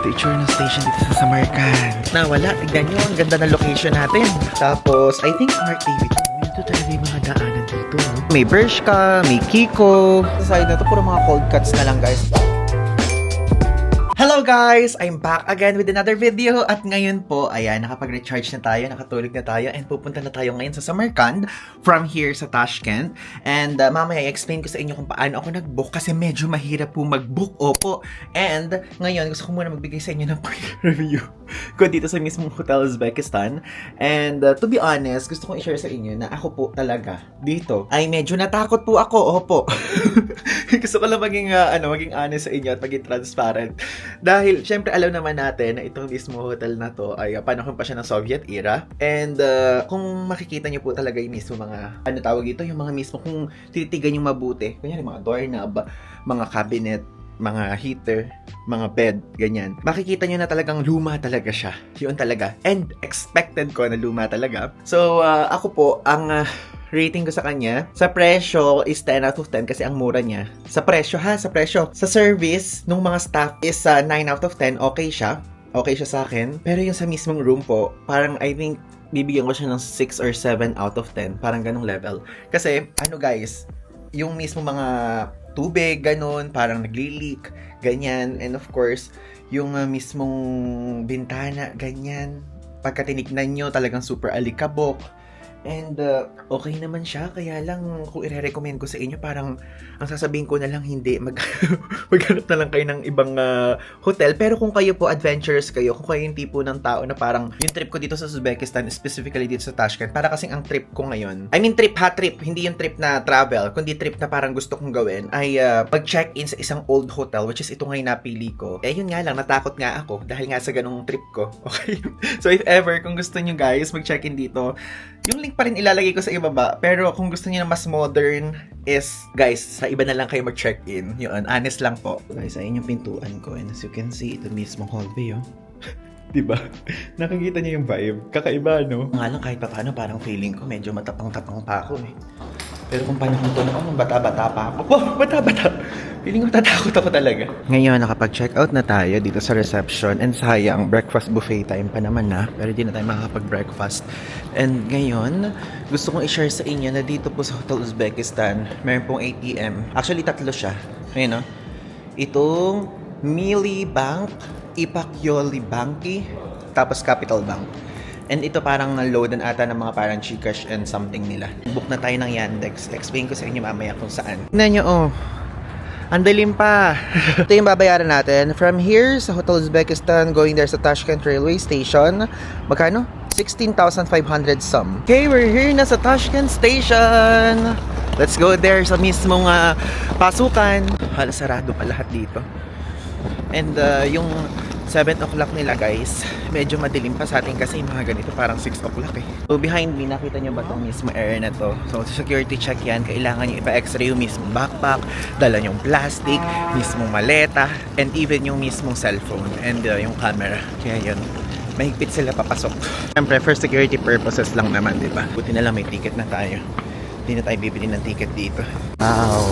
Ito itsura ng station dito sa Samarkand. Nawala, tignan nyo, ang ganda ng location natin. Tapos, I think Smart TV to. Ito talaga yung mga daanan dito. No? May Bershka, may Kiko. Sa side na to, puro mga cold cuts na lang guys. Hello guys! I'm back again with another video at ngayon po, ayan, nakapag-recharge na tayo, nakatulog na tayo and pupunta na tayo ngayon sa Samarkand from here sa Tashkent. And mamaya i-explain ko sa inyo kung paano ako nag-book kasi medyo mahirap po mag-book, opo. And ngayon, gusto ko muna magbigay sa inyo ng quick review ko dito sa mismong Hotel Uzbekistan. And to be honest, gusto kong i-share sa inyo na ako po talaga dito ay medyo natakot po ako, opo. Gusto ko lang maging honest sa inyo at maging transparent. Dahil, syempre, alam naman natin na itong mismo hotel na to ay panahon pa siya ng Soviet era. And kung makikita niyo po talaga yung mismo mga, tawag ito, yung mga mismo kung tititigan yung mabuti. Kunyari, mga doorknob, mga cabinet, mga heater, mga bed, ganyan. Makikita nyo na talagang luma talaga siya. Yun talaga. And expected ko na luma talaga. So, ako po, ang rating ko sa kanya, sa presyo is 10 out of 10 kasi ang mura niya. Sa presyo ha, sa presyo. Sa service, nung mga staff is 9 out of 10, okay siya. Okay siya sa akin. Pero yung sa mismong room po, parang I think, bibigyan ko siya ng 6 or 7 out of 10. Parang ganong level. Kasi, guys, yung mismo mga tubig, ganun, parang nagli-leak, ganyan. And of course, yung mismong bintana, ganyan. Pagka tinignan nyo, talagang super alikabok. And okay naman siya, kaya lang kung i-recommend ko sa inyo, parang ang sasabihin ko na lang hindi, maghanap na lang kayo ng ibang hotel. Pero kung kayo po adventurous kayo, kung kayo yung tipo ng tao na parang yung trip ko dito sa Uzbekistan, specifically dito sa Tashkent, para kasing ang trip ko ngayon, I mean trip, hindi yung trip na travel, kundi trip na parang gusto kong gawin, ay pag-check-in sa isang old hotel, which is ito ngayon napili ko. Yun nga lang, natakot nga ako dahil nga sa ganung trip ko. Okay? So if ever, kung gusto nyo guys mag-check-in dito, yung link pa rin ilalagay ko sa ibaba. Pero kung gusto niyo na mas modern is, guys, sa iba na lang kayo mag-check-in. Yun, honest lang po. Guys, ayun yung pintuan ko. And as you can see, ito mismo hallway, oh. Diba? Nakikita niyo yung vibe. Kakaiba, no? Nga lang, kahit pa paano, parang feeling ko, medyo matapang-tapang pa ako, eh. Pero kung panahon to noon, bata-bata pa ako. Oh, bata-bata! Feeling ko tatakot ako talaga. Ngayon, nakapag-check out na tayo dito sa reception. And sayang, breakfast buffet time pa naman na. Pero di na tayo makakapag-breakfast. And ngayon, gusto kong i-share sa inyo na dito po sa Hotel Uzbekistan, meron pong ATM. Actually, tatlo siya. Ayun, no? Itong Mili Bank, Ipak-Yoli Banki, tapos Capital Bank. And ito parang na-loadan ata ng mga parang Gcash and something nila. Book na tayo ng Yandex. Explain ko sa inyo mamaya kung saan. Tignan nyo, oh. Ang dilim pa. Ito yung babayaran natin. From here sa Hotel Uzbekistan, going there sa Tashkent Railway Station. Magkano? 16,500 some. Okay, we're here na sa Tashkent Station. Let's go there sa mismong pasukan. Halos sarado pa lahat dito. And yung 7 o'clock nila guys, medyo madilim pa sa atin kasi mga ganito parang 6 o'clock eh. So behind me, nakita nyo ba itong mismo area na to? So security check yan, kailangan nyo ipa-x-ray yung mismong backpack, dala yung plastic, mismong maleta, and even yung mismong cellphone and yung camera. Kaya yun, mahigpit sila papasok. Siyempre for security purposes lang naman, di ba? Buti na lang may ticket na tayo. Hindi na tayo bibili ng ticket dito. Wow!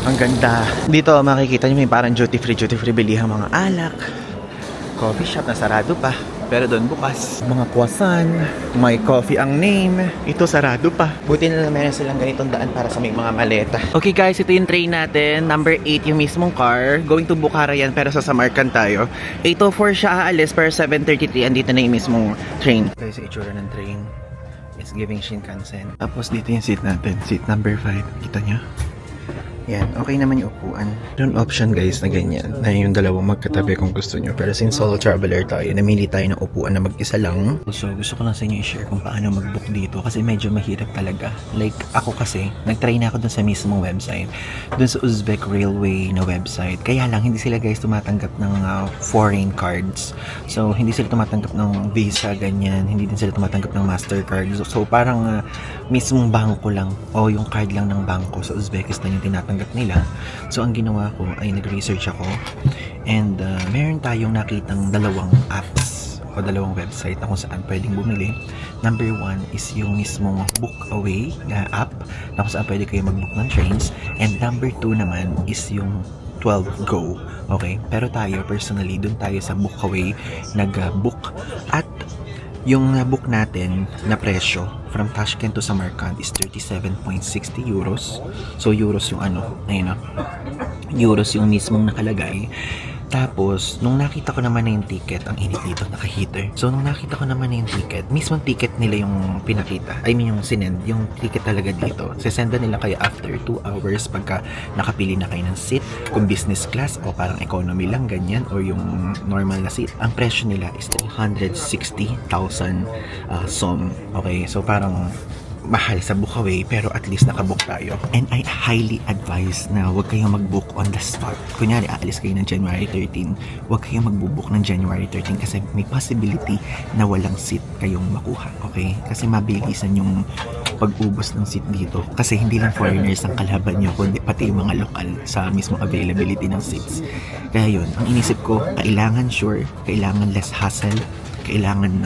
Ang ganda. Dito makikita nyo may parang duty free bilihang mga alak. Coffee shop na sarado pa. Pero doon bukas. Mga croissant. May coffee ang name. Ito sarado pa. Buti na lang meron silang ganitong daan para sa may mga maleta. Okay guys, ito yung train natin. Number 8 yung mismong car. Going to Bukhara yan pero sa Samarkand tayo. 8:04 siya aalis pero 7:33 andito na yung mismong train. Guys, itsura ng train. It's giving Shinkansen. Tapos dito yung seat natin. Seat number 5. Kita nyo? Yan, okay naman yung upuan. Yung option guys na ganyan, na yung dalawang magkatabi kung gusto nyo. Pero since solo traveler tayo, namili tayo ng upuan na mag-isa lang. So gusto ko lang sa inyo i-share kung paano mag-book dito kasi medyo mahirap talaga. Like ako kasi, nag-try na ako dun sa mismong website. Dun sa Uzbek Railway na website. Kaya lang, hindi sila guys tumatanggap ng foreign cards. So hindi sila tumatanggap ng Visa, ganyan. Hindi din sila tumatanggap ng Mastercard. So parang mismong bangko lang o yung card lang ng bangko sa Uzbekistan yung tinatanggap nila. So ang ginawa ko ay nag-research ako and meron tayong nakitang dalawang apps o dalawang website na kung saan pwedeng bumili. Number 1 is yung mismong Bookaway na app na kung saan pwede kayo mag-book ng trains, and number 2 naman is yung 12 go. Okay? Pero tayo, personally, dun tayo sa Bookaway nag-book. At yung book natin na presyo from Tashkent to Samarkand is 37.60 euros. So, euros yung ayun euros yung mismong nakalagay. Tapos, nung nakita ko naman na yung ticket, ang init dito, naka-heater. So, nung nakita ko naman na yung ticket, mismong ticket nila yung pinakita. I mean, yung sinend, yung ticket talaga dito. Sesenda nila kayo after 2 hours pagka nakapili na kayo ng seat. Kung business class o parang economy lang, ganyan, or yung normal na seat. Ang presyo nila is 360,000 som. Okay, so parang mahal sa Bookaway pero at least nakabook tayo. And I highly advise na huwag kayong mag-book on the spot. Kunyari, aalis kayo ng January 13, huwag kayong mag-book ng January 13 kasi may possibility na walang seat kayong makuha. Okay? Kasi mabilisan yung pag-ubos ng seat dito. Kasi hindi lang foreigners ang kalaban nyo, kundi pati yung mga lokal sa mismong availability ng seats. Kaya yun, ang inisip ko, kailangan sure, kailangan less hassle, kailangan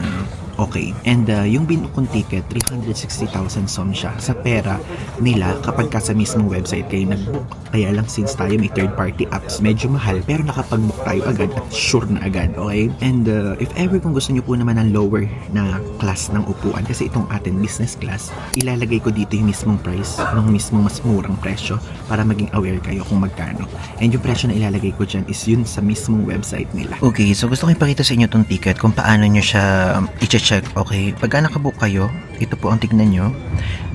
okay. And yung binukong ticket, 360,000 som siya. Sa pera nila, kapag ka sa mismong website kayo nag-book. Kaya lang since tayo may third-party apps, medyo mahal, pero nakapag-book tayo agad at sure na agad, okay? And if ever kung gusto nyo po naman ng lower na class ng upuan, kasi itong atin business class, ilalagay ko dito yung mismong price, ng mismong mas murang presyo, para maging aware kayo kung magkano. And yung presyo na ilalagay ko dyan is yun sa mismong website nila. Okay, so gusto ko ipakita sa inyo itong ticket kung paano nyo siya i-check, okay? Pagka nakabook kayo, ito po ang tignan nyo.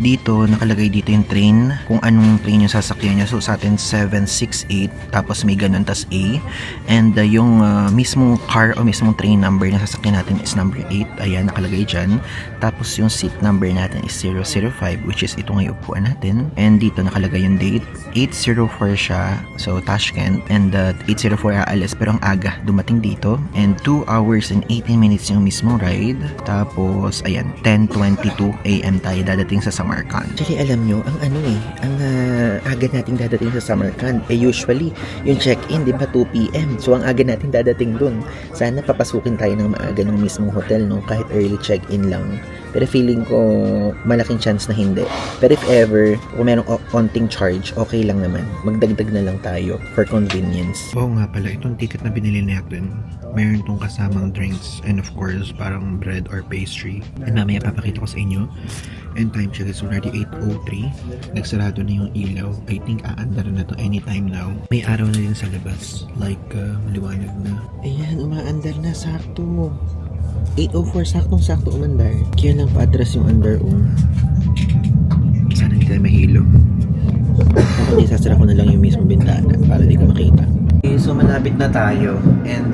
Dito, nakalagay dito yung train, kung anong train yung sasakyan nyo. So, sa atin, 768, tapos may ganun, tas A. And yung mismong car o mismong train number na sasakyan natin is number 8. Ayan, nakalagay dyan. Tapos, yung seat number natin is 005, which is ito ngayon upuan natin. And dito, nakalagay yung date. 804 siya, so Tashkent. And 804 aalis, pero ang aga dumating dito. And 2 hours and 18 minutes yung mismong ride. Tapos, ayan, 10:22 AM tayo dadating sa Samarkand. Actually, alam nyo, ang aga nating dadating sa Samarkand, usually, yung check-in, di ba, 2 PM. So, ang aga nating dadating dun. Sana papasukin tayo ng maaga ng mismong hotel, no? Kahit early check-in lang. Pero feeling ko, malaking chance na hindi. Pero if ever, kung merong konting charge, okay lang naman. Magdagdag na lang tayo for convenience. Oo nga pala, itong ticket na binili natin, meron itong kasamang drinks and of course, parang bread or pastry. And mamaya papakita ko sa inyo. And time check is already 8:03. Nagsarado na yung ilaw. I think aandar na to anytime now. May araw na din sa labas. Like, maliwanag na. Ayan, umaandar na. Sakto mo. 8:04, saktong-sakto umandar. Kaya lang pa-atras yung under, Sana hindi tayo mahilo. Hindi, sasara ko na lang yung mismo bintana para di ko makita. Okay, so malapit na tayo. And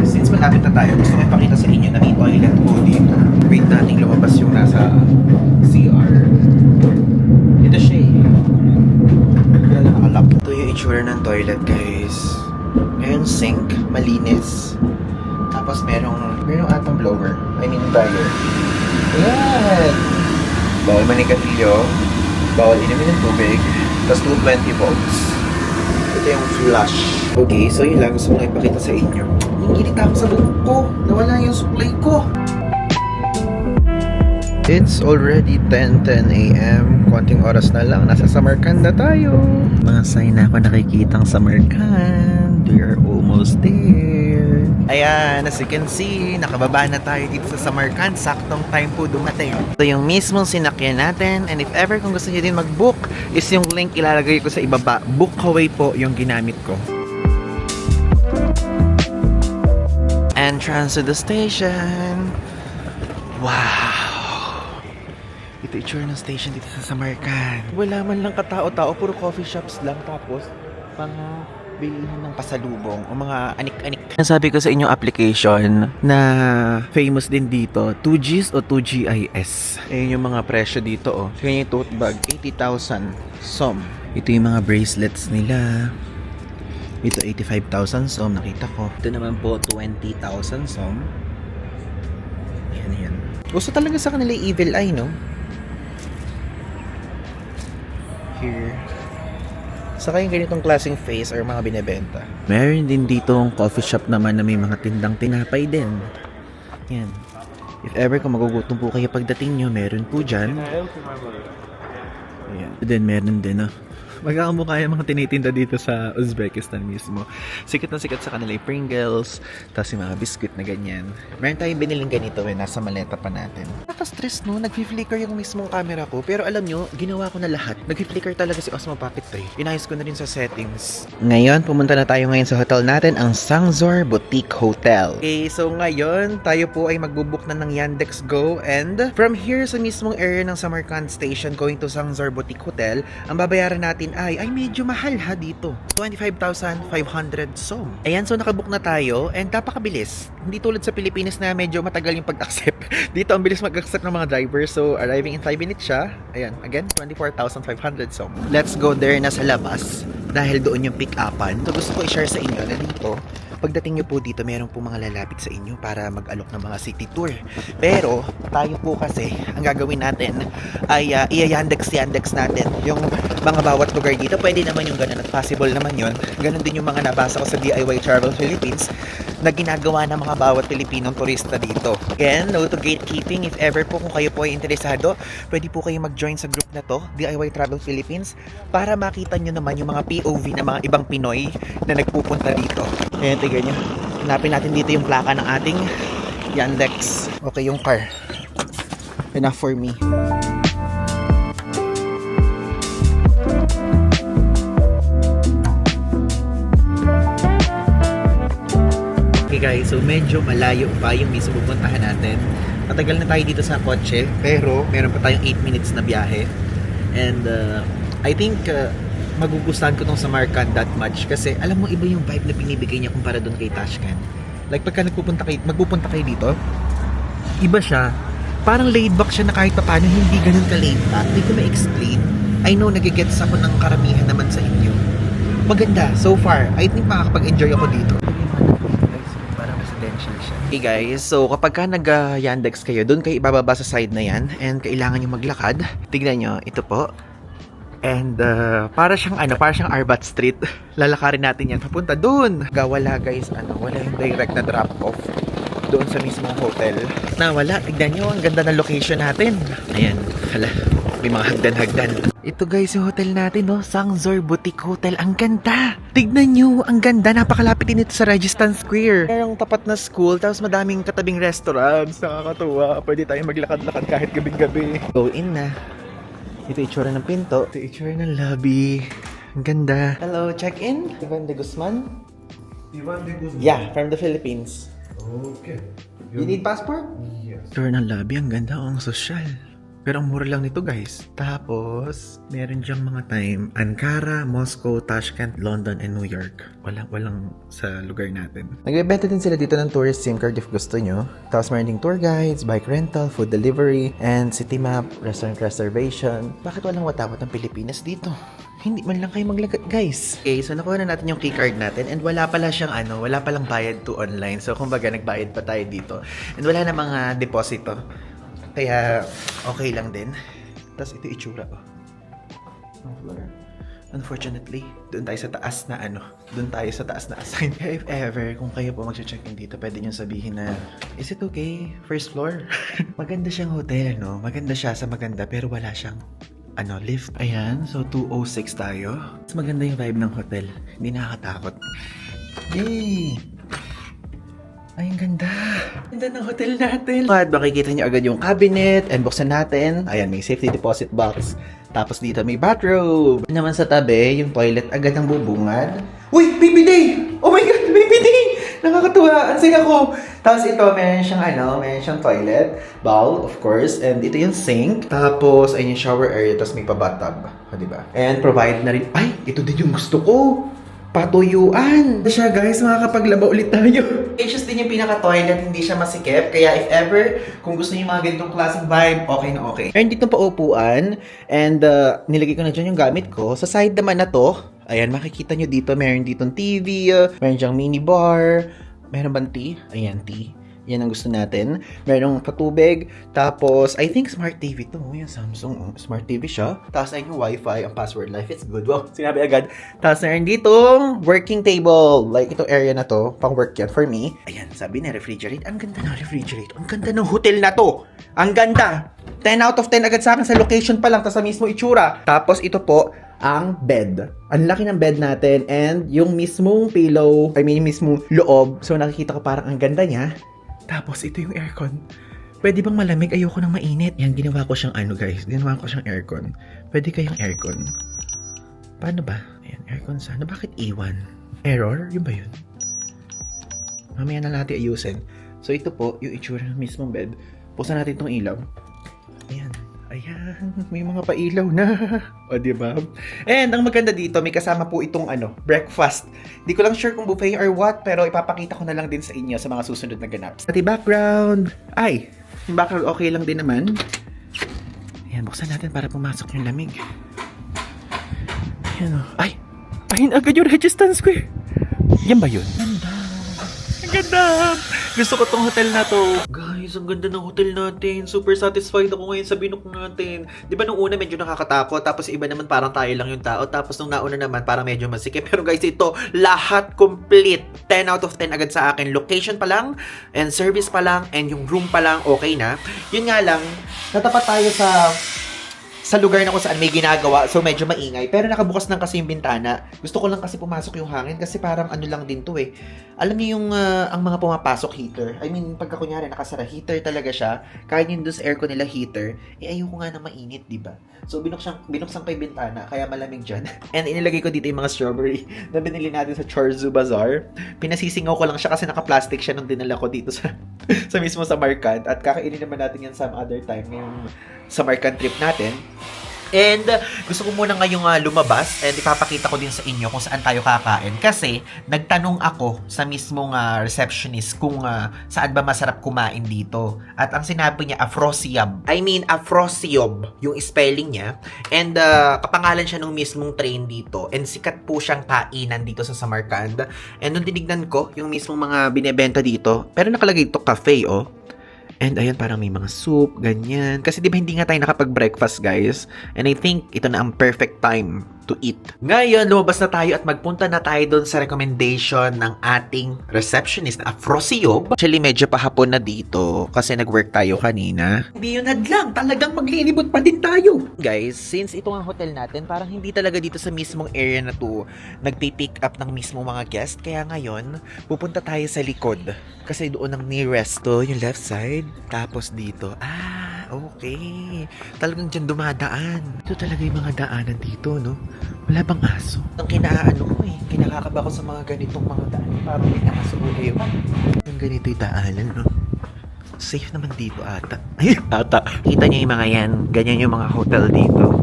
since malapit na tayo, gusto ko ipakita sa inyo na may toilet po dito. Wait nating lumabas yung nasa CR. Ito siya Kaya lang nakalap. Ito yung itsura ng toilet, guys. Ngayon sink, malinis. Tapos merong atong blower. I mean dryer. Ayan! Bawal manigatilyo. Bawal inumin ng tubig. Tapos 220 volts. Ito yung flush. Okay, so yun lang. Gusto ko lang ipakita sa inyo. Nanginginig ako sa buhok ko. Nawala yung supply ko. It's already 10:10 AM. Konting oras na lang. Nasa Samarkand na tayo. Mga sign na ako nakikitang Samarkand. We are almost there. Ayan, as you can see, nakababa na tayo dito sa Samarkand. Saktong time po dumating. Ito yung mismong sinakyan natin. And if ever kung gusto nyo din mag-book, is yung link ilalagay ko sa ibaba. Bookaway po yung ginamit ko. Entrance to the station. Wow! Ito itsura ng station dito sa Samarkand. Wala man lang katao-tao, puro coffee shops lang. Tapos, mga bilihan ng pasalubong o mga anik-anik. Nasabi ko sa inyong application na famous din dito, 2Gs o 2GIS. Ayun yung mga presyo dito, Tingnan yung tote bag, 80,000 som. Ito yung mga bracelets nila. Ito 85,000 som, nakita ko. Ito naman po 20,000 som. Yan. Gusto talaga sa kanila yung evil eye, no? Here. Saka yung ganitong klaseng face or mga binebenta. Meron din dito ang coffee shop naman na may mga tindang tinapay din. Yan. If ever kung magugutom po kayo pagdating nyo, meron po dyan. Ayan. Then meron din Magkakamukha yung mga tinitinda dito sa Uzbekistan mismo. Sikat na sikat sa kanila yung Pringles, tapos yung mga biscuit na ganyan. Meron tayong biniling ganito nasa maleta pa natin. Nakaka-stress no, nag-flicker yung mismong camera ko. Pero alam nyo, ginawa ko na lahat. Nag-flicker talaga si Osmo Pocket 3. Inayos ko na rin sa settings. Ngayon, pumunta na tayo ngayon sa hotel natin, ang Sangzor Boutique Hotel. Okay, so ngayon, tayo po ay magbubook na ng Yandex Go, and from here sa mismong area ng Samarkand Station going to Sangzor Boutique Hotel, ang babayaran natin ay medyo mahal ha dito. 25,500 som. Ayan, so nakabook na tayo and napakabilis. Hindi tulad sa Pilipinas na medyo matagal yung pag-accept. Dito ang bilis mag-accept ng mga drivers. So arriving in 5 minutes siya. Ayan, again, 24,500 som. Let's go there na sa labas dahil doon yung pick-upan. So gusto ko i-share sa inyo na dito, pagdating nyo po dito, meron po mga lalapit sa inyo para mag-alok ng mga city tour. Pero, tayo po kasi, ang gagawin natin ay i-yandex natin yung mga bawat lugar dito. Pwede naman yung ganun at possible naman yun. Ganun din yung mga nabasa ko sa DIY Travel Philippines na ginagawa ng mga bawat Pilipinong turista dito. Again, no to gatekeeping. If ever po kung kayo po ay interesado, pwede po kayo mag-join sa group na to, DIY Travel Philippines, para makita nyo naman yung mga POV na mga ibang Pinoy na nagpupunta dito. Ayan, tignan nyo. Hanapin natin dito yung plaka ng ating Yandex. Okay yung car. Enough for me. Okay guys, so medyo malayo pa yung mismo pupuntahan natin. Matagal na tayo dito sa kotse, pero meron pa tayong 8 minutes na biyahe. And I think magugustuhan ko tong Samarkand that much kasi alam mo iba yung vibe na binibigay niya kumpara doon kay Tashkent. Like pagka magpupunta kayo dito, iba siya. Parang laid back siya na kahit paano hindi ganun ka laid back. Hindi ko ma-explain. I know nagigets ako ng karamihan naman sa inyo. Maganda, so far. I think makakapag-enjoy ako dito. Parang residential siya. Hey guys, so kapag ka nag-Yandex kayo, doon kayo ibababa sa side na yan and kailangan nyo maglakad. Tignan nyo, ito po. And para siyang Arbat Street. Lalakarin natin yan papunta doon. Wala guys, wala yung direct na drop off doon sa mismong hotel. Wala, tignan nyo, ang ganda ng location natin. Ayan, hala, may mga hagdan-hagdan. Ito guys, yung hotel natin, no? Sangzor Boutique Hotel. Ang ganda! Tignan nyo, ang ganda. Napakalapit din ito sa Rajasthan Square. Merong tapat na school, tapos madaming katabing restaurants. Nakakatuwa. Pwede tayong maglakad-lakad kahit gabing-gabi. Go in na. Ito itsura ng pinto. Ito itsura ng lobby. Ang ganda. Hello, check-in? Ivan de Guzman? Ivan de Guzman? Yeah, from the Philippines. Okay. You need passport? Yes. Itsura ng lobby, ang ganda. Ang sosyal. Pero ang mura lang nito guys. Tapos, meron diyang mga time. Ankara, Moscow, Tashkent, London, and New York. Walang sa lugar natin. Nagbebenta din sila dito ng tourist SIM card if gusto nyo. Tapos meron ding tour guides, bike rental, food delivery, and city map, restaurant reservation. Bakit walang watawat ng Pilipinas dito? Hindi man lang kayo maglagay, guys. Okay, so nakuha na natin yung keycard natin and wala pala siyang wala palang bayad to online. So kumbaga nagbayad pa tayo dito. And wala na mga deposito. Kaya, okay lang din. Tapos ito itsura, oh. Unfortunately, doon tayo sa taas na doon tayo sa taas na assign. If ever, kung kayo po mag-check-in dito, pwede nyo sabihin na, is it okay? First floor? Maganda siyang hotel, no? Maganda siya sa maganda, pero wala siyang lift. Ayan, so 206 tayo. Mas maganda yung vibe ng hotel. Hindi nakakatakot. Yay! Ay, ang ganda. Ganda ng hotel natin. At makikita nyo agad yung cabinet and buksan natin. Ayan, may safety deposit box. Tapos dito may bathrobe. Naman sa tabi, yung toilet agad ang bubungad. Uy, baby day! Oh my God, baby day! Nakakatuwa. Ang saya ko. Tapos ito, meron siyang toilet, bowl, of course. And ito yung sink. Tapos, ayun yung shower area. Tapos may pa-bathtub. Diba? And provide na rin. Ay, ito din yung gusto ko. Patuyuan. Ito siya guys, makakapaglaba ulit tayo. Spacious din yung pinaka-toilet, hindi siya masikip. Kaya if ever, kung gusto niyo mga ganitong klaseng vibe, okay na okay. Meron dito paupuan, and nilagay ko na dyan yung gamit ko. Sa side naman na to, ayan, makikita nyo dito, meron ditong TV, meron dyang mini bar, meron bang tea? Ayan, tea. Yan ang gusto natin. Merong patubig. Tapos, I think smart TV to. Yung Samsung. Smart TV siya. Tapos, ayun yung wifi. Ang password life. It's good. Wow, sinabi agad. Tapos, meron ditong working table. Like, itong area na to. Pang work yan for me. Ayan, sabi na refrigerate. Ang ganda ng refrigerate. Ang ganda ng hotel na to. Ang ganda. 10 out of 10 agad sa akin sa location pa lang. Tapos, sa mismo itsura. Tapos, ito po, ang bed. Ang laki ng bed natin and yung mismong pillow, yung mismong loob. So nakikita ko parang ang ganda niya. Tapos ito yung aircon. Pwede bang malamig? Ayoko nang mainit. Yan, ginawa ko siyang guys. Ginawa ko siyang aircon. Pwede kayong aircon. Paano ba? Ayan, aircon sana. Bakit iwan? Error? Yun ba yun? Mamaya na natin ayusin. So ito po, yung itsura ng mismong bed. Pusan natin itong ilaw. Ayan. Ayan, may mga pailaw na. O, diba? And ang maganda dito, may kasama po itong breakfast. Di ko lang sure kung buffet or what, pero ipapakita ko na lang din sa inyo sa mga susunod na ganap. Pati background. Ay, yung background okay lang din naman. Ayan, buksan natin para pumasok yung lamig. Ayan o. Ay, ayun agad yung resistance ko eh. Yan ba yun? Ganda. Ang ganda. Gusto ko tong hotel na to. Guys, ang ganda ng hotel natin. Super satisfied ako ngayon sa binook natin. Di ba nung una medyo nakakatakot, tapos iba naman parang tayo lang yung tao, tapos nung nauna naman parang medyo masikip. Pero guys, ito, lahat complete. 10 out of 10 agad sa akin. Location pa lang, and service pa lang, and yung room pa lang, okay na. Yun nga lang, natapat tayo sa lugar na kung saan may ginagawa, so medyo maingay. Pero nakabukas lang kasi yung bintana. Gusto ko lang kasi pumasok yung hangin kasi parang lang din to eh. Alam niyo yung ang mga pumapasok heater. I mean, pagka kunyari nakasara, heater talaga siya. Kahit yung doon sa aircon nila heater, ayoko nga na mainit, di ba? So binuksan ko yung bintana, kaya malamig dyan. And inilagay ko dito yung mga strawberry na binili natin sa Chorzu Bazaar. Pinasisingaw ko lang siya kasi naka-plastic siya nung dinala ko dito sa mismo sa Markant. At kakainin naman natin yan some other time ngayong sa Markant trip natin. And gusto ko muna ngayong lumabas and ipapakita ko din sa inyo kung saan tayo kakain. Kasi nagtanong ako sa mismong receptionist kung saan ba masarap kumain dito. At ang sinabi niya, Afrosiob. Afrosiob yung spelling niya. And kapangalan siya ng mismong train dito. And sikat po siyang kainan dito sa Samarkand. And nung tinignan ko yung mismong mga binebenta dito, pero nakalagay ito cafe, oh. And ayun, parang may mga soup, ganyan. Kasi di ba hindi nga tayo nakapag-breakfast, guys? And I think ito na ang perfect time to eat. Ngayon, lumabas na tayo at magpunta na tayo doon sa recommendation ng ating receptionist na Afrosiob. Actually, medyo pahapon na dito kasi nag-work tayo kanina. Hindi yun hadlang. Talagang maglilibot pa din tayo. Guys, since ito ang hotel natin, parang hindi talaga dito sa mismong area na to nagpipick up ng mismong mga guest. Kaya ngayon, pupunta tayo sa likod. Kasi doon ang nearest to, yung left side. Tapos dito, okay. Talagang dyan dumadaan. Ito talaga yung mga daanan dito, no? Wala bang aso? Ang kinakakaba ko sa mga ganitong mga daan. Parang may aso mula yun. Yung ganito yung daanan, no? Safe naman dito ata. Ay, ata. Kita niyo yung mga yan. Ganyan yung mga hotel dito.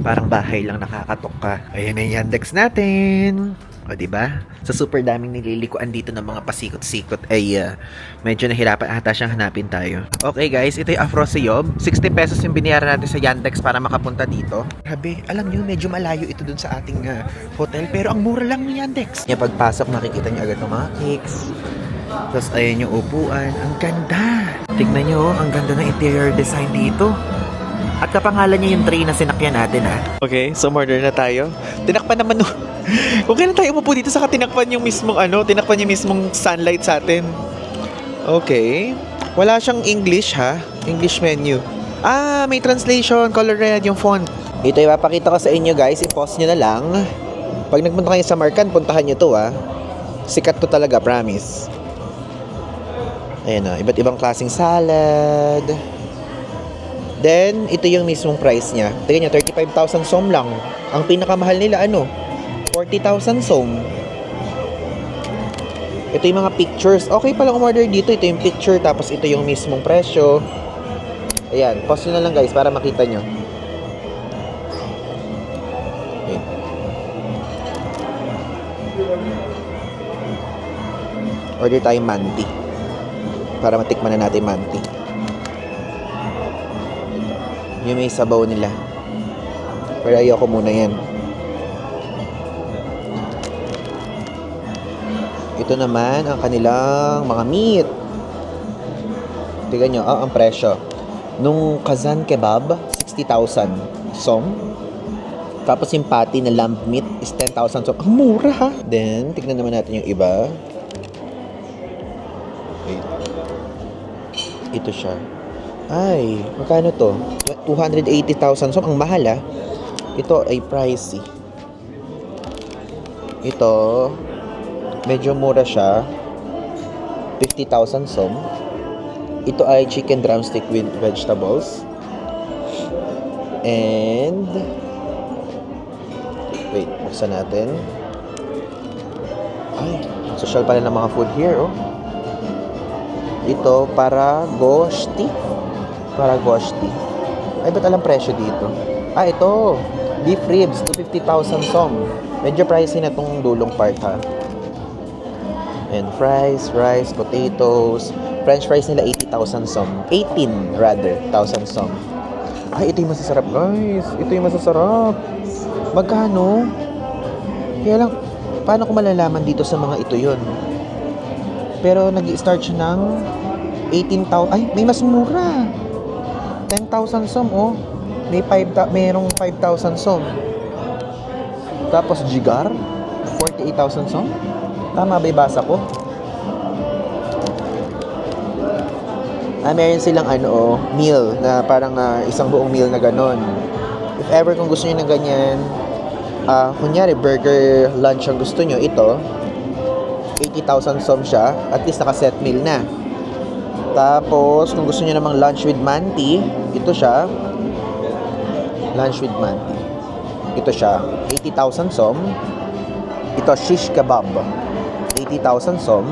Parang bahay lang nakakatok ka. Ayan na yung Yandex natin. O, diba? Sa super daming nililikuan dito ng mga pasikot-sikot ay medyo nahirapan ata siyang hanapin tayo. Okay guys, ito yung Afrosiob. 60 pesos yung binayaran natin sa Yandex para makapunta dito. Grabe, alam nyo, medyo malayo ito dun sa ating hotel. Pero ang mura lang ng Yandex. Yung pagpasok, nakikita nyo agad ng mga cakes. Tapos ayan yung upuan. Ang ganda! Tignan nyo, ang ganda ng interior design dito. At kapangalan niya yung tray na sinakyan natin, Okay, so order na tayo. Tinakpan naman okay lang tayo umupo dito saka tinakpan yung mismong tinakpan yung mismong sunlight sa atin. Okay. Wala siyang English, English menu. May translation, color red yung font. Ito ipapakita ko sa inyo, guys. I-pause nyo na lang. Pag nagpunta kayo sa Markant, puntahan nyo to, Sikat to talaga, promise. Ayan, iba't ibang klaseng salad. Then, ito yung mismong price niya. Tingnan nyo, 35,000 som lang. Ang pinakamahal nila, 40,000 som. Ito yung mga pictures. Okay palang umorder dito. Ito yung picture, tapos ito yung mismong presyo. Ayan, pause nyo na lang guys para makita nyo. Ayan. Order tayo manti. Para matikman na natin manti. Yung may sabaw nila. Pero ayoko muna yan. Ito naman ang kanilang mga meat. Tignan nyo, ang presyo. Nung kazan kebab, 60,000 som. Tapos yung patty na lamb meat is 10,000 som. Ang mura, Then, tignan naman natin yung iba. Wait. Ito siya. Ay, magkano to? 280,000 som. Ang mahal, Ito ay pricey. Ito, medyo mura siya. 50,000 som. Ito ay chicken drumstick with vegetables. And wait, buksan natin. Ay, social pala ng mga food here, oh. Ito, para goshti. Ay, ba't alam presyo dito? Ah, ito. Beef ribs, 250,000 som. Medyo pricey na tong dulong part, ha. And fries, rice, potatoes. French fries nila 80,000 som. 18 rather, 1,000 som. Ay, ito yung masasarap, guys. Ito yung masasarap. Magkano? Kaya lang, paano ko malalaman dito sa mga ito yun? Pero nag-i-start siya ng 18,000. Ay, may mas mura. 10,000 som, oh. Mayroong 5,000 som. Tapos jigar, 48,000 som. Tama ba ibasa ko? Meron silang meal na parang isang buong meal na ganon. If ever kung gusto niyo ng ganyan, kunyari burger lunch ang gusto niyo, ito 80,000 som siya, at least naka-set meal na. Tapos kung gusto niyo namang lunch with manti, ito siya. Lunch with manti. Ito siya, 80,000 som. Ito shish kebab, 80,000 som.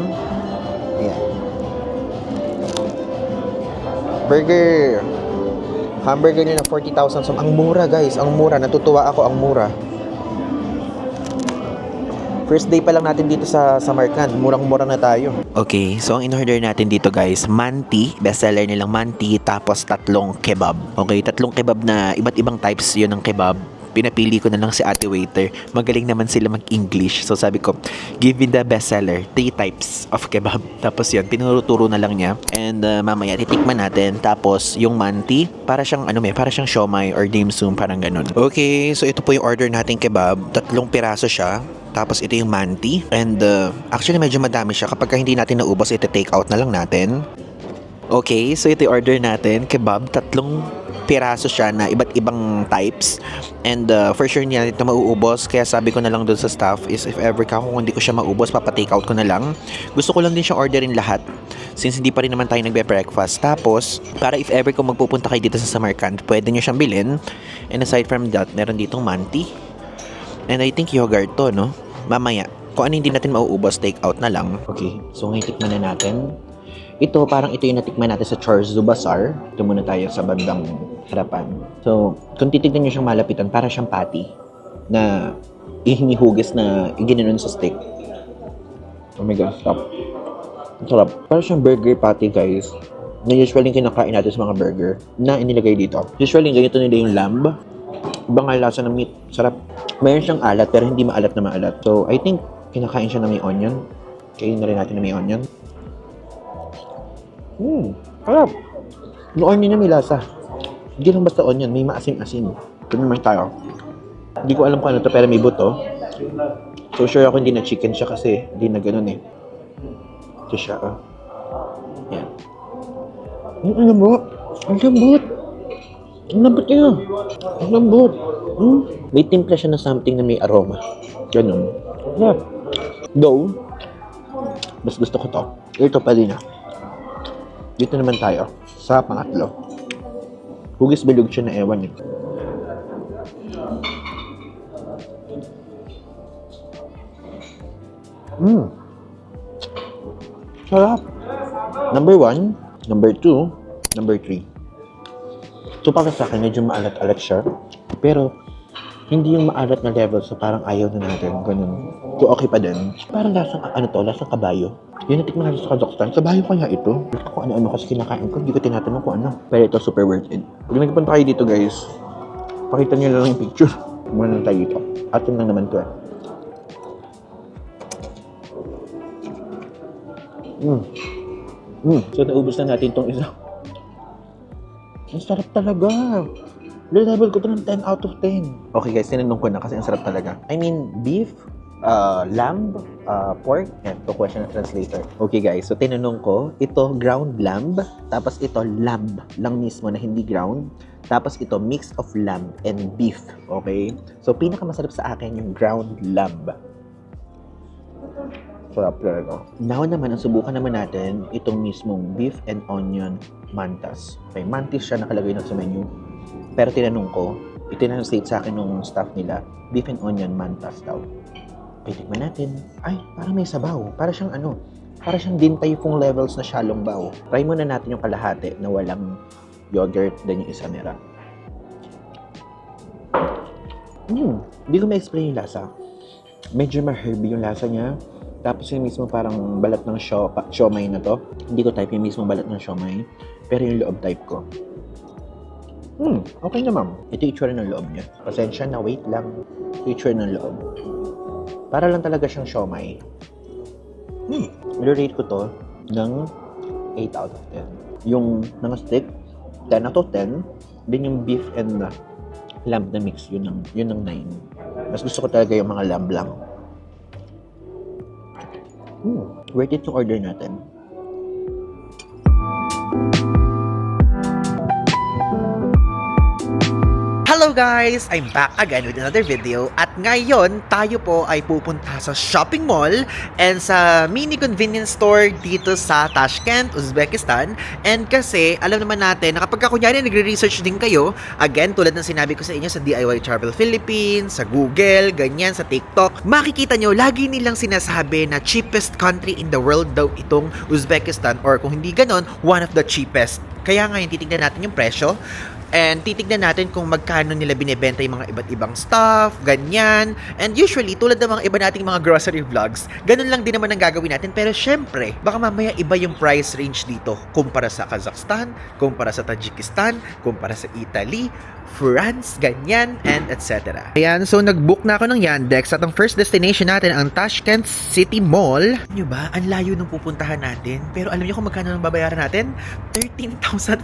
Ayan. Burger. Hamburger nyo na 40,000 som. Ang mura, guys. Ang mura. Natutuwa ako. Ang mura. First day pa lang natin dito sa Samarkand. Murang-mura na tayo. Okay. So, ang in-order natin dito, guys, manti. Bestseller nilang manti. Tapos, 3 kebab. Okay. 3 kebab na iba't ibang types yun ng kebab. Pinapili ko na lang si ate waiter. Magaling naman sila mag-English. So sabi ko, give me the bestseller. 3 types of kebab. Tapos yun, pinuruturo na lang niya. And mamaya, titikman natin. Tapos yung manti, para siyang para siyang siomai or dim sum, parang ganun. Okay, so ito po yung order nating kebab. 3 piraso siya. Tapos ito yung manti. And actually medyo madami siya. Kapag hindi natin naubos, ito take out na lang natin. Okay, so ito yung order natin. Kebab, 3 piraso siya na iba't ibang types. And for sure hindi natin ito mauubos. Kaya sabi ko na lang doon sa staff is if ever kung hindi ko siya maubos, papatake out ko na lang. Gusto ko lang din siyang orderin lahat since hindi pa rin naman tayo nagbe-breakfast. Tapos, para if ever kung magpupunta kayo dito sa Samarkand, pwede nyo siyang bilhin. And aside from that, meron ditong manti. And I think yogurt to, no? Mamaya, kung ano hindi natin mauubos, take out na lang. Okay, so ngayon tikman na natin. Ito, parang ito yung natikman natin sa Charzu Bazaar. Ito muna tayo sa bandang harapan. So, kung titignan nyo siyang malapitan, para siyang patty na ihinihugis na ginanon sa steak. Oh my God, stop. Ang sarap. Para siyang burger patty, guys, na usually kinakain natin sa mga burger na inilagay dito. Usually, ganito nila yung lamb. Ibang lasa ng meat. Sarap. Mayroon siyang alat, pero hindi maalat na maalat. So, I think, kinakain siya na may onion. Kainin na rin natin na may onion. Sarap. Yung onion niya may lasa. Hindi lang basta onion, may maasim-asim. Ito naman tayo. Hindi ko alam kung ano to, pero may buto. So sure ako hindi na chicken siya kasi hindi na ganun eh. Ito siya, Yan. Ang lambot. Ang lambot. Ang lambot niya. Ang lambot. May timpla siya na something na may aroma. Ganun. Yeah. Though, mas gusto ko to. Ito pa din Dito naman tayo sa pangatlo. Hugis bilog siya na ewan nito. Sarap. Number 1, number 2, number 3. So para sa akin, medyo maalat-alat siya. Pero, hindi yung maalat na level, so parang ayaw na natin. Ganun. So okay pa din. Parang lasang, lasang kabayo. Yun natikman natin sa Kazakhstan. Kabayo kaya ito? Kung ano-ano kasi kinakain ko, hindi ko tinatanong kung ano. Pero ito super worth it. Pag nagpunta kayo dito, guys, pakita nyo lang yung picture. Muna lang tayo dito. Atin lang naman to So naubos na natin itong isa. Ang sarap talaga. Level ko to ng 10 out of 10. Okay guys, tinanong ko na kasi ang sarap talaga. I mean, beef, lamb, pork, and to question ng translator. Okay guys, so tinanong ko, ito ground lamb, tapos ito lamb lang mismo na hindi ground. Tapos ito, mix of lamb and beef. Okay? So, pinakamasarap sa akin yung ground lamb. Sarap talaga. Now naman, ang subukan naman natin, itong mismong beef and onion mantas. Okay, mantis siya nakalagay na sa menu. Pero tinanong ko, itinanong sa akin nung staff nila, beef and onion mantas daw. Okay, tikman natin. Ay, parang may sabaw. Para siyang para siyang Din Tai Fung levels na Shalong Bao. Try muna natin yung kalahati na walang yogurt, then yung isa meron. Hindi ko ma-explain yung lasa. Medyo ma-herby yung lasa niya. Tapos yung mismo parang balat ng siomay na to. Hindi ko type yung mismo balat ng siomay. Pero yung loob type ko. Okay naman. Ito yung itsura ng loob niya. Pasensya na, wait lang. Ito yung itsura ng loob. Para lang talaga siyang siomay. I-rate ko to ng 8 out of 10. Yung mga stick, 10 out of 10. Then yung beef and lamb na mix, yun ng 9. Mas gusto ko talaga yung mga lamb lang. Worth it yung order natin. Hello guys! I'm back again with another video at ngayon tayo po ay pupunta sa shopping mall and sa mini convenience store dito sa Tashkent, Uzbekistan. And kasi alam naman natin na kapag kunyari nagre-research din kayo, again tulad ng sinabi ko sa inyo sa DIY Travel Philippines, sa Google, ganyan, sa TikTok, makikita nyo lagi nilang sinasabi na cheapest country in the world daw itong Uzbekistan, or kung hindi ganon, one of the cheapest. Kaya ngayon titignan natin yung presyo. And titignan natin kung magkano nila binibenta yung mga iba't ibang stuff, ganyan. And usually, tulad ng mga iba nating mga grocery vlogs, ganun lang din naman ang gagawin natin. Pero syempre, baka mamaya iba yung price range dito kumpara sa Kazakhstan, kumpara sa Tajikistan, kumpara sa Italy, France, ganyan, and etc. Ayan, so nag-book na ako ng Yandex at ang first destination natin ang Tashkent City Mall. Alam nyo ba, ang layo ng pupuntahan natin. Pero alam nyo kung magkano nang babayaran natin? 13,500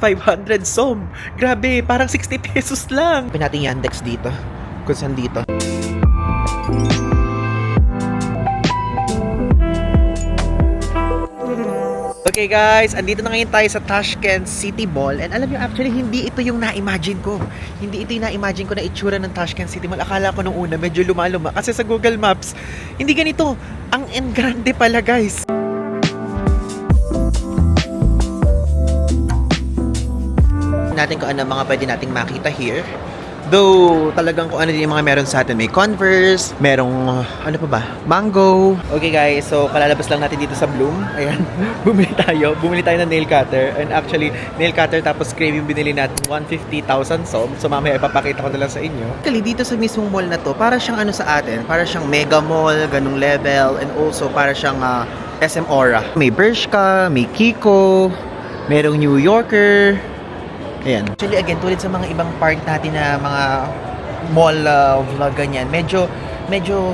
som. Grabe, parang 60 pesos lang. Pin natin Yandex dito. Kung saan dito. Okay guys, andito na ngayon tayo sa Tashkent City Mall. And alam nyo, actually, hindi ito yung na-imagine ko. Hindi ito yung na-imagine ko na itsura ng Tashkent City Mall. Akala ko nung una, medyo lumaluma. Kasi sa Google Maps, hindi ganito. Ang engrande pala guys. Natin kung ano mga pwede nating makita here. Though, talagang kung ano din yung mga meron sa atin. May Converse, merong, ano pa ba? Mango. Okay guys, so kalalabas lang natin dito sa Bloom. Ayan, bumili tayo ng nail cutter. And actually, nail cutter tapos cream yung binili natin, 150,000 som. So mamaya ipapakita ko na lang sa inyo. Actually, dito sa mismong mall na to, para siyang ano sa atin, para siyang mega mall, ganung level. And also, para siyang SM Aura. May Bershka, may Kiko, merong New Yorker. Ayan. Actually, again, tulad sa mga ibang part natin na mga mall vlog ganyan, medyo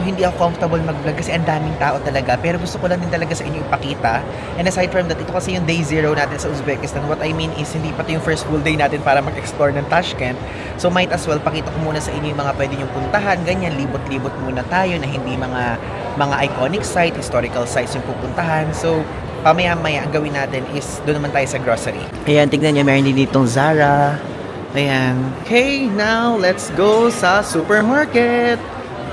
hindi ako comfortable mag-vlog kasi ang daming tao talaga. Pero gusto ko lang din talaga sa inyo ipakita. And aside from that, ito kasi yung day zero natin sa Uzbekistan. What I mean is, hindi pa ito yung first full day natin para mag-explore ng Tashkent. So, might as well, pakita ko muna sa inyo yung mga pwede nyong puntahan. Ganyan, libot-libot muna tayo na hindi mga iconic site, historical sites yung pupuntahan. So, pamaya-maya, ang gawin natin is doon naman tayo sa grocery. Ayan, tignan niyo, meron din ditong Zara. Ayan. Okay, now let's go sa supermarket.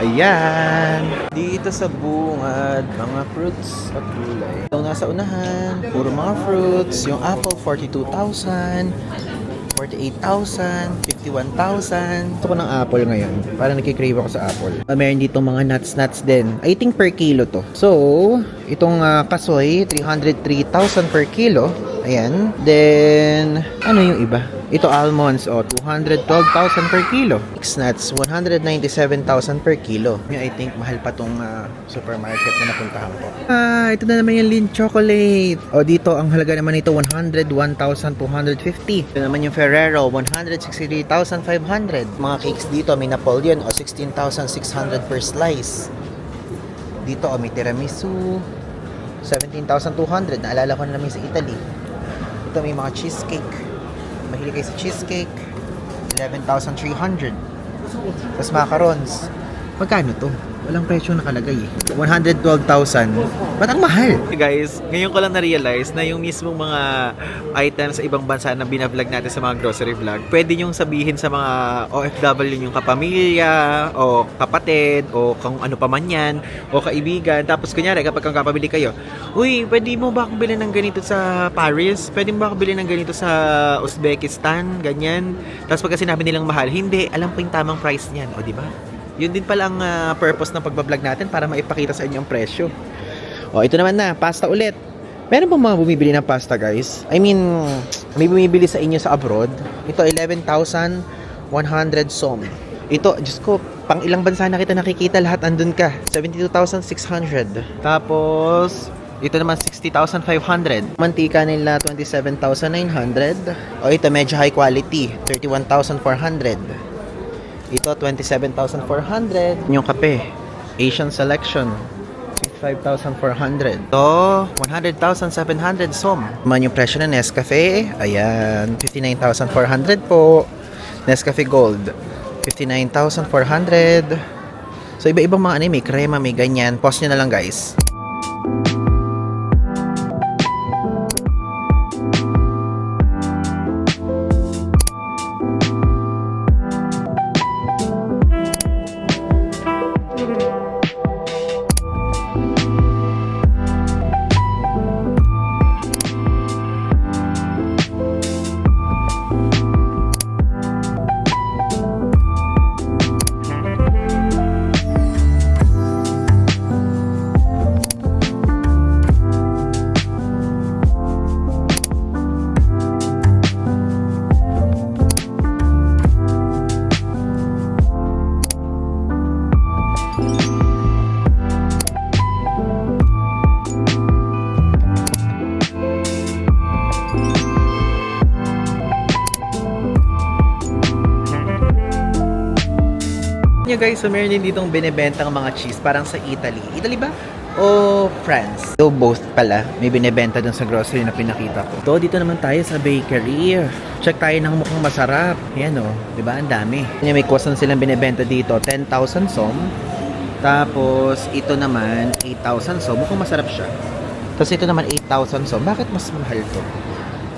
Ayan. Dito sa bungad, mga fruits at gulay. Itong nasa unahan, puro mga fruits. Yung apple, 42,000. 48,000, 51,000. Gusto ko ng apple ngayon. Parang nakikrave ako sa apple. Meron dito mga nuts din. I think per kilo to. So, itong kasoy, 303,000 per kilo. Ayan. Then, ano yung iba? Ito almonds, 212,000 per kilo. Mixed nuts, 197,000 per kilo. I think mahal pa tong supermarket na napuntahan ko. Ito na naman yung Lindt chocolate. Dito ang halaga naman nito 101,250. Ito naman yung Ferrero, 163,500. Mga cakes dito, may Napoleon, 16,600 per slice. Dito, may tiramisu, 17,200. Naalala ko na namin sa Italy. Ito, may mga cheesecake. Mahilig kayo sa cheesecake, 11,300. Tapos macarons. Magkano to? Walang presyo nakalagay eh. 112,000. Ba't ang mahal? Guys, ngayon ko lang na-realize na yung mismong mga items sa ibang bansa na binavlog natin sa mga grocery vlog, pwede nyong sabihin sa mga OFW yung kapamilya, o kapatid, o kung ano pa man yan, o kaibigan. Tapos kunyari, kapag kang kapabili kayo, uy, pwede mo ba akong bilhin ng ganito sa Paris? Pwede mo ba akong bilhin ng ganito sa Uzbekistan? Ganyan. Tapos pagka sinabi nilang mahal, hindi, alam ko yung tamang price niyan. O, di ba? Yun din pala ang purpose ng pagbablog natin para maipakita sa inyo ang presyo. O, ito naman na, pasta ulit. Meron bang mga bumibili ng pasta, guys? I mean, may bumibili sa inyo sa abroad. Ito, 11,100 som. Ito, Diyos ko, pang ilang bansa na kita nakikita, lahat andun ka. 72,600. Tapos, ito naman 60,500. Mantika nila 27,900. O ito medyo high quality, 31,400. Ito 27,400. Yung kape, Asian Selection, 55,400. Ito 100,700 som. Man yung presyo ng Nescafe, ayan, 59,400 po. Nescafe Gold, 59,400. So iba-ibang mga ano, may krema, may ganyan. Pause nyo na lang, guys. Nyo guys, so meron din ditong binibentang mga cheese parang sa Italy. Italy ba? O France? So both pala, may binibenta dun sa grocery na pinakita ko. So dito naman tayo sa bakery. Check tayo ng mukhang masarap. Ayan o, diba? Ang dami. May croissant silang binibenta dito, 10,000 som. Tapos ito naman, 8,000 som. Mukhang masarap siya. Tapos ito naman, 8,000 som. Bakit mas mahal to?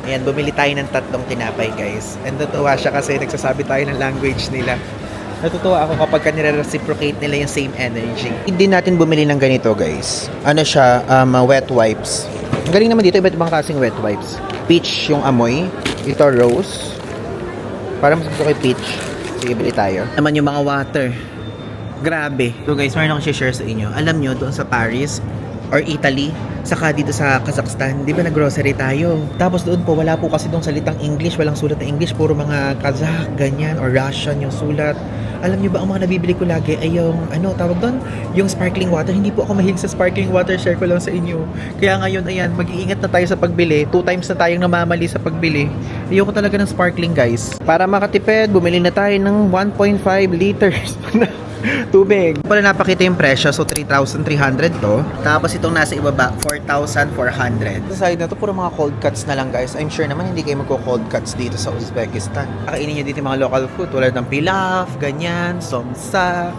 Ayan, bumili tayo ng 3 tinapay guys. And natuwa siya kasi nagsasabi tayo ng language nila. Natutuwa ako kapag nire-reciprocate nila yung same energy. Hindi natin bumili ng ganito, guys. Ano siya? Wet wipes. Ang galing naman dito, iba't ibang klaseng wet wipes. Peach yung amoy. Ito rose. Parang mas gusto ko yung peach. Sige, bili tayo. Naman yung mga water. Grabe. So guys, meron akong share sa inyo. Alam nyo, doon sa Paris or Italy, saka dito sa Kazakhstan, di ba nag-grocery tayo? Tapos doon po, wala po kasi doon salitang English, walang sulat na English, puro mga Kazakh, ganyan, or Russian yung sulat. Alam niyo ba, ang mga nabibili ko lagi ay yung, tawag doon? Yung sparkling water. Hindi po ako mahilig sa sparkling water, share ko lang sa inyo. Kaya ngayon, ayan, mag-iingat na tayo sa pagbili. 2 times na tayong namamali sa pagbili. Ayoko talaga ng sparkling, guys. Para makatipid, bumili na tayo ng 1.5 liters tubig. Pala napakita yung presyo, so 3,300 to. Tapos itong nasa ibaba, 4,400. Sa side na to, puro mga cold cuts na lang guys. I'm sure naman hindi kayo magko-cold cuts dito sa Uzbekistan. Kakainin nyo dito yung mga local food, tulad ng pilaf, ganyan, somsa,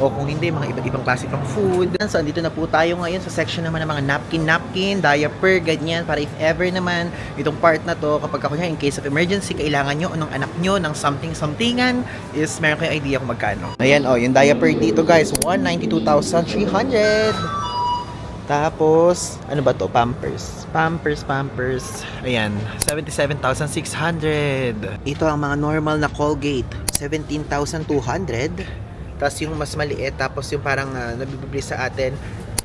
o kung hindi, mga iba't ibang klase pang food. So, andito na po tayo ngayon sa section naman ng mga napkin, diaper, ganyan, para if ever naman, itong part na to, kapag ako in case of emergency, kailangan nyo, o ng anak nyo, ng something-somethingan, is meron kayong idea kung magkano. Ayan, yung diaper dito, guys, 192,300. Tapos, ano ba to? Pampers. Ayan, 77,600. Ito ang mga normal na Colgate, 17,200. Tapos yung mas maliit, tapos yung parang nabibili sa atin,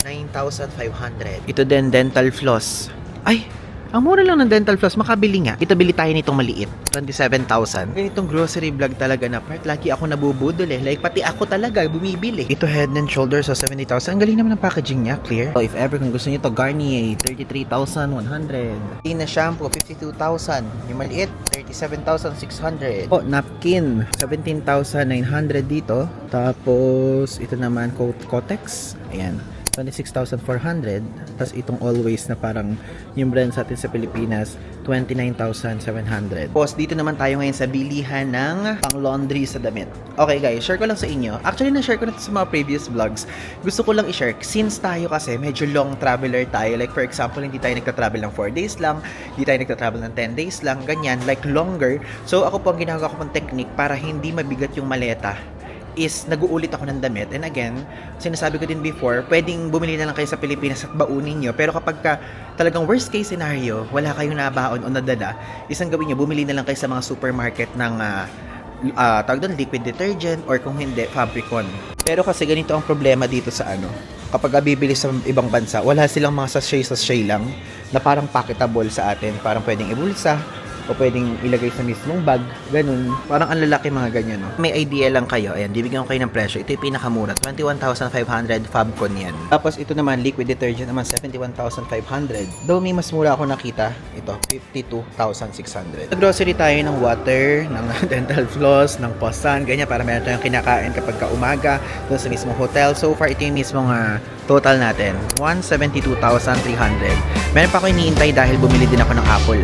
9,500. Ito din, dental floss. Ay, ang mura lang ng dental floss, makabili nga. Ito, bili tayo nitong maliit, 27,000. Ganitong grocery vlog talaga na part, lagi ako nabubudol eh. Like, pati ako talaga, bumibili. Ito, Head and Shoulders, so 70,000. Ang galing naman ng packaging niya, clear. So, if ever kung gusto niyo to, Garnier, 33,100. Tina shampoo, 52,000. Yung maliit, 37,600. Oh, napkin, 17,900 dito. Tapos, ito naman, Kotex. Ayan, 26,400. Tapos itong Always na parang yung brand sa atin sa Pilipinas, 29,700. Tapos dito naman tayo ngayon sa bilihan ng pang laundry sa damit. Okay guys, share ko lang sa inyo. Actually, na-share ko na ito sa mga previous vlogs. Gusto ko lang i-share. Since tayo kasi medyo long traveler tayo. Like for example, hindi tayo nagta-travel ng 4 days lang. Hindi tayo nagta-travel ng 10 days lang. Ganyan, like longer. So ako po ang ginagawa ko pang technique para hindi mabigat yung maleta is nag-uulit ako ng damit. And again, sinasabi ko din before, pwedeng bumili na lang kayo sa Pilipinas at baunin nyo. Pero kapag ka talagang worst case scenario, wala kayong nabaon o nadala, isang gawin nyo, bumili na lang kayo sa mga supermarket ng tawag doon, liquid detergent or kung hindi, Fabricon. Pero kasi ganito ang problema dito sa kapag bibili sa ibang bansa, wala silang mga sachet lang na parang packetable sa atin. Parang pwedeng ibulsa o pwedeng ilagay sa mismong bag, ganun. Parang ang lalaki mga ganyan, no? May idea lang kayo, ayan, bibigyan ko kayo ng presyo. Ito yung pinakamura, 21,500 Fabcon yan. Tapos ito naman, liquid detergent naman, 71,500. Though may mas mura ako nakita, ito, 52,600. Grocery tayo ng water, ng dental floss, ng posan, ganyan, para meron tayong kinakain kapag umaga, doon sa mismong hotel. So far, ito yung mismong total natin, 172,300. Meron pa ako iniintay dahil bumili din ako ng apple